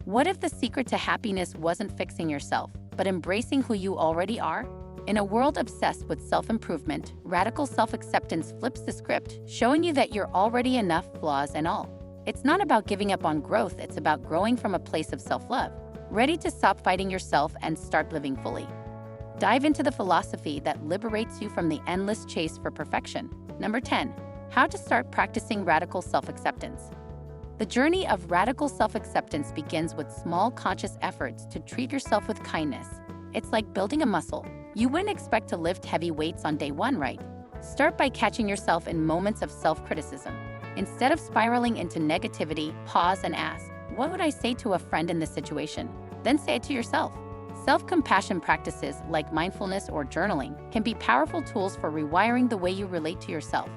What if the secret to happiness wasn't fixing yourself, but embracing who you already are? In a world obsessed with self-improvement, radical self-acceptance flips the script, showing you that you're already enough, flaws and all. It's not about giving up on growth, it's about growing from a place of self-love, ready to stop fighting yourself and start living fully. Dive into the philosophy that liberates you from the endless chase for perfection. Number 10. How to start practicing radical self-acceptance. The journey of radical self-acceptance begins with small conscious efforts to treat yourself with kindness. It's like building a muscle. You wouldn't expect to lift heavy weights on day one, right? Start by catching yourself in moments of self-criticism. Instead of spiraling into negativity, pause and ask, what would I say to a friend in this situation? Then say it to yourself. Self-compassion practices like mindfulness or journaling can be powerful tools for rewiring the way you relate to yourself.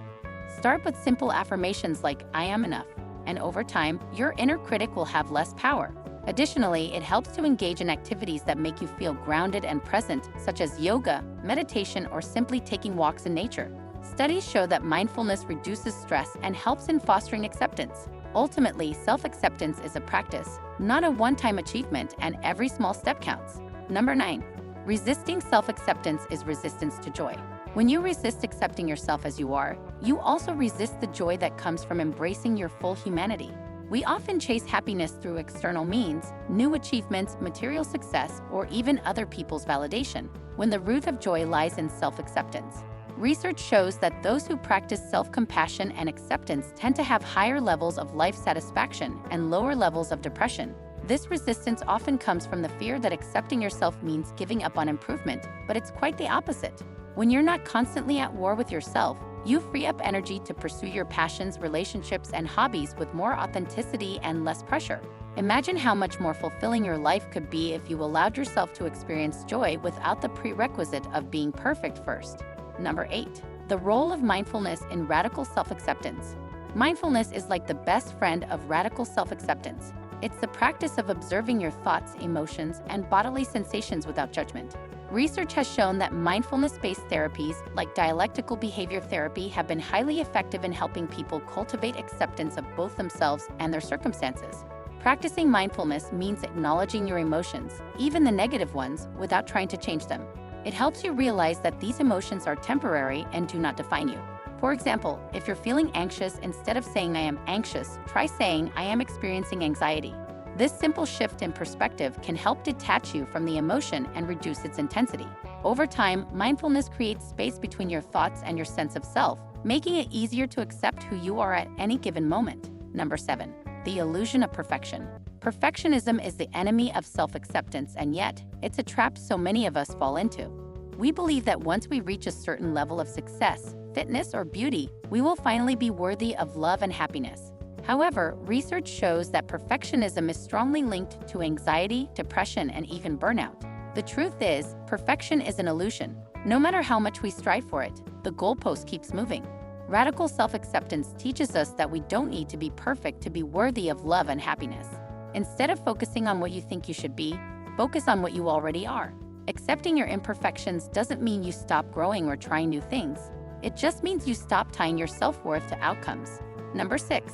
Start with simple affirmations like, I am enough, and over time, your inner critic will have less power. Additionally, it helps to engage in activities that make you feel grounded and present, such as yoga, meditation, or simply taking walks in nature. Studies show that mindfulness reduces stress and helps in fostering acceptance. Ultimately, self-acceptance is a practice, not a one-time achievement, and every small step counts. Number 9. Resisting self-acceptance is resistance to joy. When you resist accepting yourself as you are, you also resist the joy that comes from embracing your full humanity. We often chase happiness through external means, new achievements, material success, or even other people's validation, when the root of joy lies in self-acceptance. Research shows that those who practice self-compassion and acceptance tend to have higher levels of life satisfaction and lower levels of depression. This resistance often comes from the fear that accepting yourself means giving up on improvement, but it's quite the opposite. When you're not constantly at war with yourself, you free up energy to pursue your passions, relationships, and hobbies with more authenticity and less pressure. Imagine how much more fulfilling your life could be if you allowed yourself to experience joy without the prerequisite of being perfect first. Number 8. The role of mindfulness in radical self-acceptance. Mindfulness is like the best friend of radical self-acceptance. It's the practice of observing your thoughts, emotions, and bodily sensations without judgment. Research has shown that mindfulness-based therapies like dialectical behavior therapy have been highly effective in helping people cultivate acceptance of both themselves and their circumstances. Practicing mindfulness means acknowledging your emotions, even the negative ones, without trying to change them. It helps you realize that these emotions are temporary and do not define you. For example, if you're feeling anxious, instead of saying I am anxious, try saying I am experiencing anxiety. This simple shift in perspective can help detach you from the emotion and reduce its intensity. Over time, mindfulness creates space between your thoughts and your sense of self, making it easier to accept who you are at any given moment. Number 7. The illusion of perfection. Perfectionism is the enemy of self-acceptance, and yet, it's a trap so many of us fall into. We believe that once we reach a certain level of success, fitness, or beauty, we will finally be worthy of love and happiness. However, research shows that perfectionism is strongly linked to anxiety, depression, and even burnout. The truth is, perfection is an illusion. No matter how much we strive for it, the goalpost keeps moving. Radical self-acceptance teaches us that we don't need to be perfect to be worthy of love and happiness. Instead of focusing on what you think you should be, focus on what you already are. Accepting your imperfections doesn't mean you stop growing or trying new things. It just means you stop tying your self-worth to outcomes. Number 6.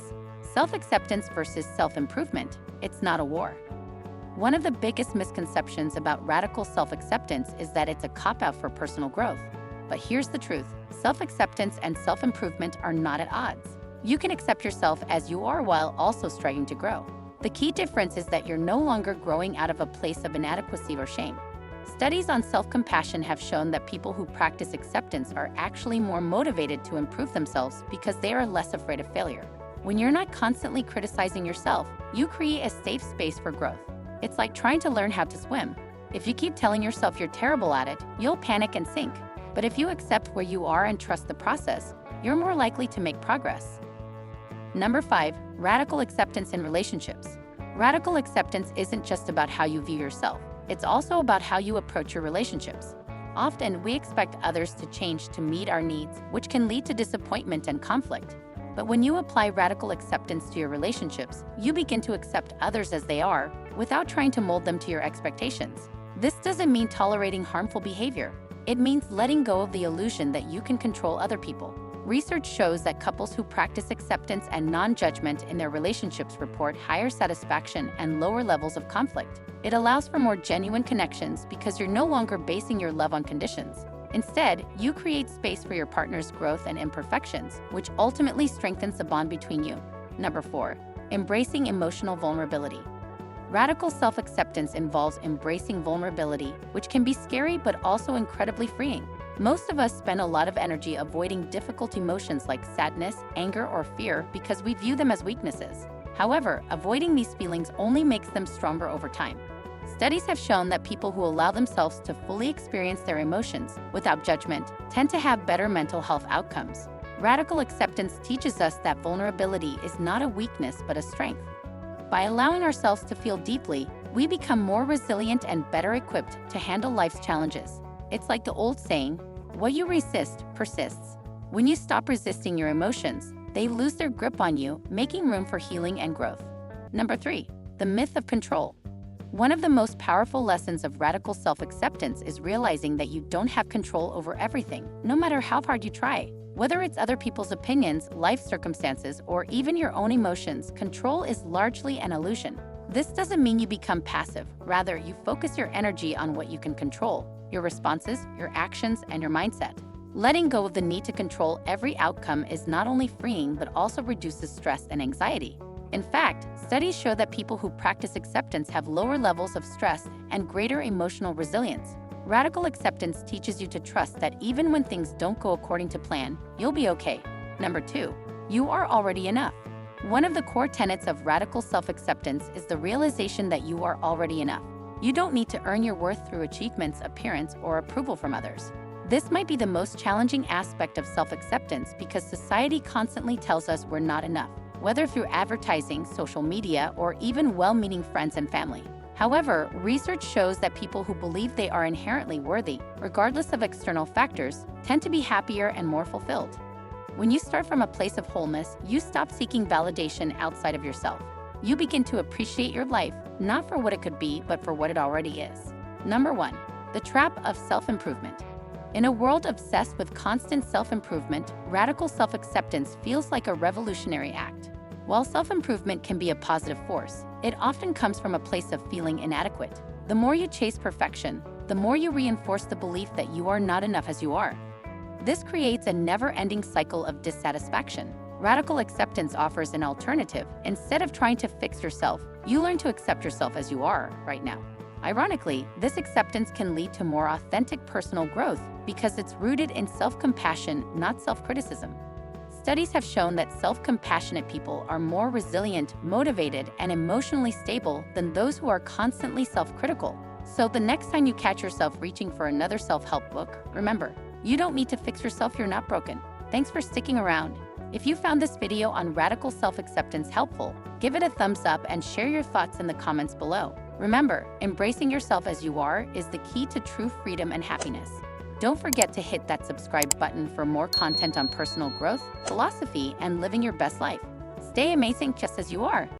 Self-acceptance versus self-improvement. It's not a war. One of the biggest misconceptions about radical self-acceptance is that it's a cop-out for personal growth. But here's the truth. Self-acceptance and self-improvement are not at odds. You can accept yourself as you are while also striving to grow. The key difference is that you're no longer growing out of a place of inadequacy or shame. Studies on self-compassion have shown that people who practice acceptance are actually more motivated to improve themselves because they are less afraid of failure. When you're not constantly criticizing yourself, you create a safe space for growth. It's like trying to learn how to swim. If you keep telling yourself you're terrible at it, you'll panic and sink. But if you accept where you are and trust the process, you're more likely to make progress. Number 5. Radical acceptance in relationships. Radical acceptance isn't just about how you view yourself. It's also about how you approach your relationships. Often, we expect others to change to meet our needs, which can lead to disappointment and conflict. But when you apply radical acceptance to your relationships, you begin to accept others as they are, without trying to mold them to your expectations. This doesn't mean tolerating harmful behavior. It means letting go of the illusion that you can control other people. Research shows that couples who practice acceptance and non-judgment in their relationships report higher satisfaction and lower levels of conflict. It allows for more genuine connections because you're no longer basing your love on conditions. Instead, you create space for your partner's growth and imperfections, which ultimately strengthens the bond between you. Number 4. Embracing emotional vulnerability. Radical self-acceptance involves embracing vulnerability, which can be scary but also incredibly freeing. Most of us spend a lot of energy avoiding difficult emotions like sadness, anger, or fear because we view them as weaknesses. However, avoiding these feelings only makes them stronger over time. Studies have shown that people who allow themselves to fully experience their emotions without judgment tend to have better mental health outcomes. Radical acceptance teaches us that vulnerability is not a weakness but a strength. By allowing ourselves to feel deeply, we become more resilient and better equipped to handle life's challenges. It's like the old saying, what you resist persists. When you stop resisting your emotions, they lose their grip on you, making room for healing and growth. Number 3. The myth of control. One of the most powerful lessons of radical self-acceptance is realizing that you don't have control over everything, no matter how hard you try. Whether it's other people's opinions, life circumstances, or even your own emotions, control is largely an illusion. This doesn't mean you become passive. Rather, you focus your energy on what you can control: your responses, your actions, and your mindset. Letting go of the need to control every outcome is not only freeing but also reduces stress and anxiety. In fact, studies show that people who practice acceptance have lower levels of stress and greater emotional resilience. Radical acceptance teaches you to trust that even when things don't go according to plan, you'll be okay. Number 2. You are already enough. One of the core tenets of radical self-acceptance is the realization that you are already enough. You don't need to earn your worth through achievements, appearance, or approval from others. This might be the most challenging aspect of self-acceptance because society constantly tells us we're not enough, whether through advertising, social media, or even well-meaning friends and family. However, research shows that people who believe they are inherently worthy, regardless of external factors, tend to be happier and more fulfilled. When you start from a place of wholeness, you stop seeking validation outside of yourself. You begin to appreciate your life, not for what it could be, but for what it already is. Number 1. The trap of self-improvement. In a world obsessed with constant self-improvement, radical self-acceptance feels like a revolutionary act. While self-improvement can be a positive force, it often comes from a place of feeling inadequate. The more you chase perfection, the more you reinforce the belief that you are not enough as you are. This creates a never-ending cycle of dissatisfaction. Radical acceptance offers an alternative. Instead of trying to fix yourself, you learn to accept yourself as you are right now. Ironically, this acceptance can lead to more authentic personal growth because it's rooted in self-compassion, not self-criticism. Studies have shown that self-compassionate people are more resilient, motivated, and emotionally stable than those who are constantly self-critical. So the next time you catch yourself reaching for another self-help book, remember, you don't need to fix yourself, you're not broken. Thanks for sticking around. If you found this video on radical self-acceptance helpful, give it a thumbs up and share your thoughts in the comments below. Remember, embracing yourself as you are is the key to true freedom and happiness. Don't forget to hit that subscribe button for more content on personal growth, philosophy, and living your best life. Stay amazing just as you are.